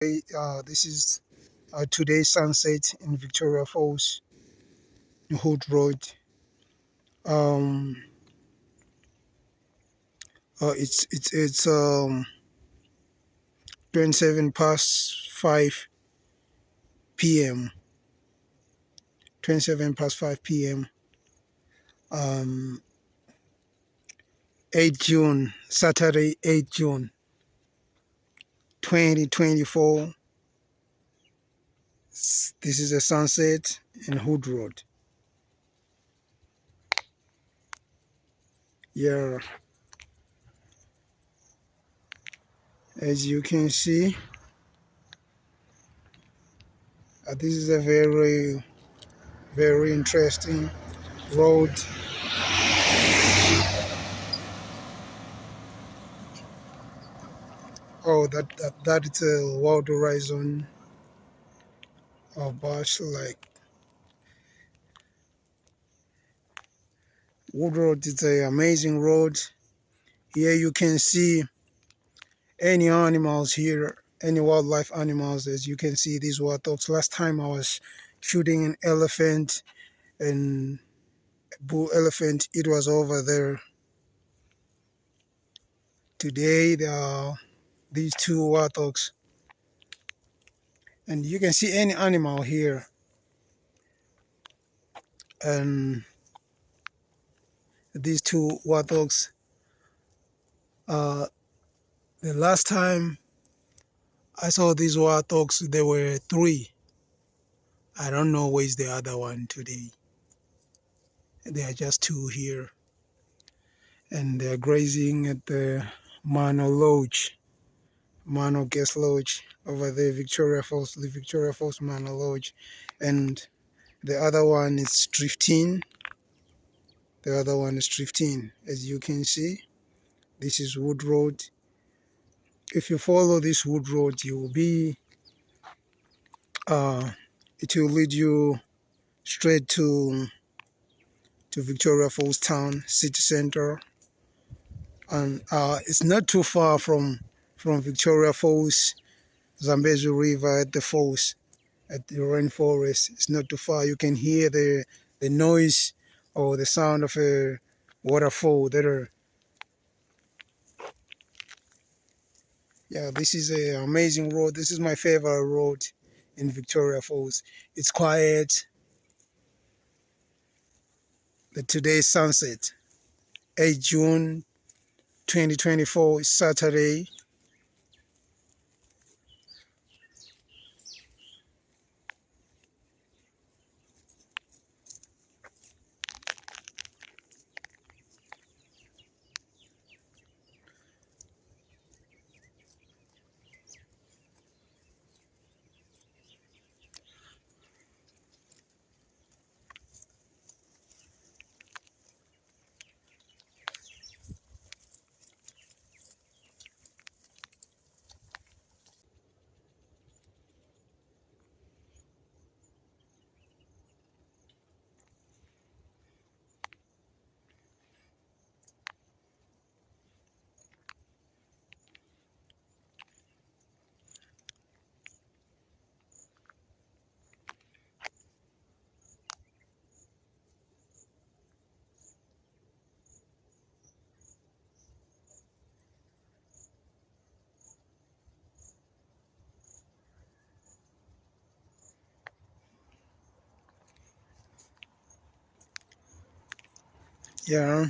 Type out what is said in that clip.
This is today's sunset in Victoria Falls, Hood Road. Um, it's 27 past 5 p.m. 27 past 5 p.m. Um, 8 June, Saturday, 8 June, 2024. This is a sunset in Hood Road. Yeah, as you can see, this is a very interesting road. Oh, that is a World Horizon bus. Like Wood Road is an amazing road. Here you can see any animals here, any wildlife animals. As you can see, these warthogs. Last time I was shooting an elephant and bull elephant. It was over there. Today there are these two warthogs, and you can see any animal here. And these two warthogs. The last time I saw these warthogs, there were three. I don't know where's the other one today. There are just two here. And they're grazing at the Mano Lodge, Mano Guest Lodge over there, Victoria Falls, the Victoria Falls Mano Lodge. And the other one is drifting. The other one is drifting. As you can see, this is Wood Road. If you follow this Wood Road, you will be, it will lead you straight to Victoria Falls town, city center. And it's not too far from Victoria Falls, Zambezi River at the falls, at the rainforest. It's not too far. You can hear the noise or the sound of a waterfall there. Yeah, this is an amazing road. This is my favorite road in Victoria Falls. It's quiet. Today's sunset, 8 June 2024, is Saturday. Yeah.